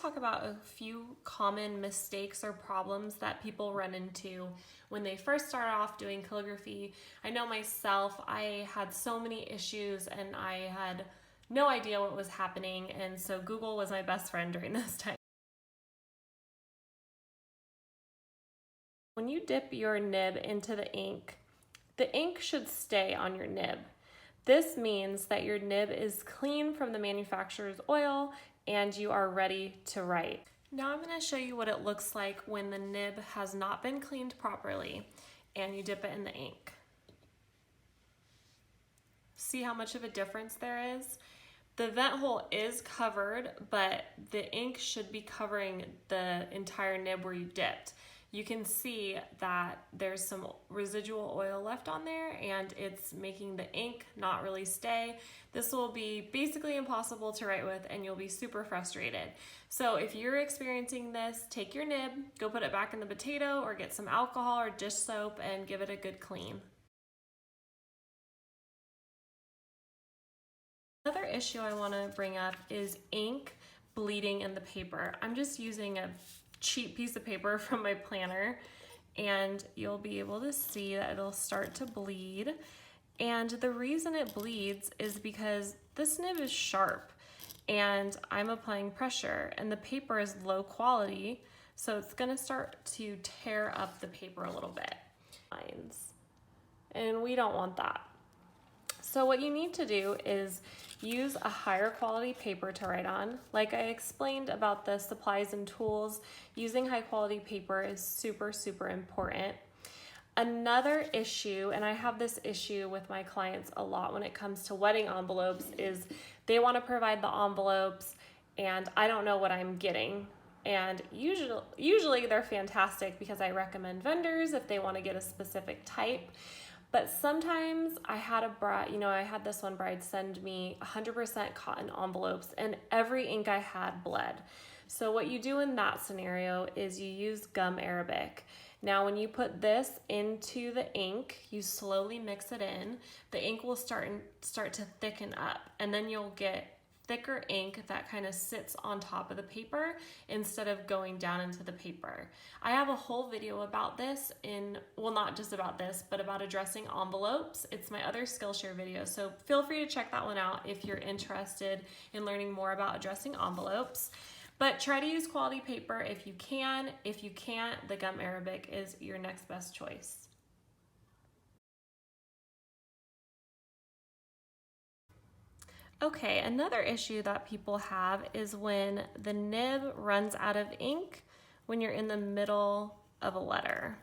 talk about a few common mistakes or problems that people run into when they first start off doing calligraphy. I know myself, I had so many issues and I had no idea what was happening, and so Google was my best friend during this time. When you dip your nib into the ink should stay on your nib. This means that your nib is clean from the manufacturer's oil and you are ready to write. Now I'm going to show you what it looks like when the nib has not been cleaned properly and you dip it in the ink. See how much of a difference there is? The vent hole is covered, but the ink should be covering the entire nib where you dipped. You can see that there's some residual oil left on there and it's making the ink not really stay. This will be basically impossible to write with and you'll be super frustrated. So if you're experiencing this, take your nib, go put it back in the potato or get some alcohol or dish soap and give it a good clean. Another issue I want to bring up is ink bleeding in the paper. I'm just using a cheap piece of paper from my planner and you'll be able to see that it'll start to bleed. And the reason it bleeds is because this nib is sharp and I'm applying pressure and the paper is low quality, so it's gonna start to tear up the paper a little bit. And we don't want that. So what you need to do is use a higher quality paper to write on. Like I explained about the supplies and tools, using high quality paper is super, super important. Another issue, and I have this issue with my clients a lot when it comes to wedding envelopes, is they want to provide the envelopes and I don't know what I'm getting. And usually they're fantastic because I recommend vendors if they want to get a specific type. But sometimes I had I had this one bride send me 100% cotton envelopes and every ink I had bled. So what you do in that scenario is you use gum arabic. Now when you put this into the ink, you slowly mix it in, the ink will start to thicken up and then you'll get thicker ink that kind of sits on top of the paper instead of going down into the paper. I have a whole video about this not just about this, but about addressing envelopes. It's my other Skillshare video, so feel free to check that one out if you're interested in learning more about addressing envelopes. But try to use quality paper if you can. If you can't, the gum arabic is your next best choice. Okay, another issue that people have is when the nib runs out of ink when you're in the middle of a letter.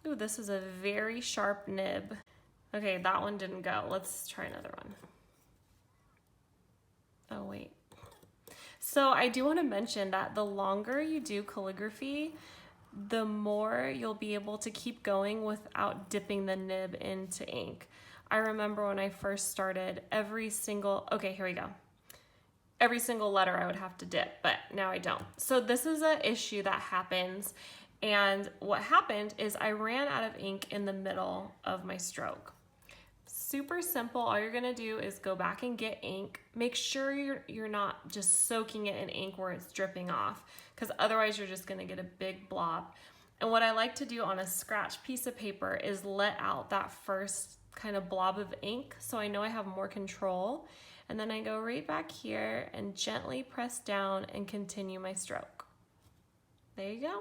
Ooh, this is a very sharp nib. Okay, that one didn't go. Let's try another one. Oh, wait. So I do want to mention that the longer you do calligraphy, the more you'll be able to keep going without dipping the nib into ink. I remember when I first started, every single letter I would have to dip, but now I don't. So this is an issue that happens, and what happened is I ran out of ink in the middle of my stroke. Super simple. All you're gonna do is go back and get ink. Make sure you're not just soaking it in ink where it's dripping off, because otherwise you're just gonna get a big blob. And what I like to do on a scratch piece of paper is let out that first kind of blob of ink so I know I have more control, and then I go right back here and gently press down and continue my stroke. There you go.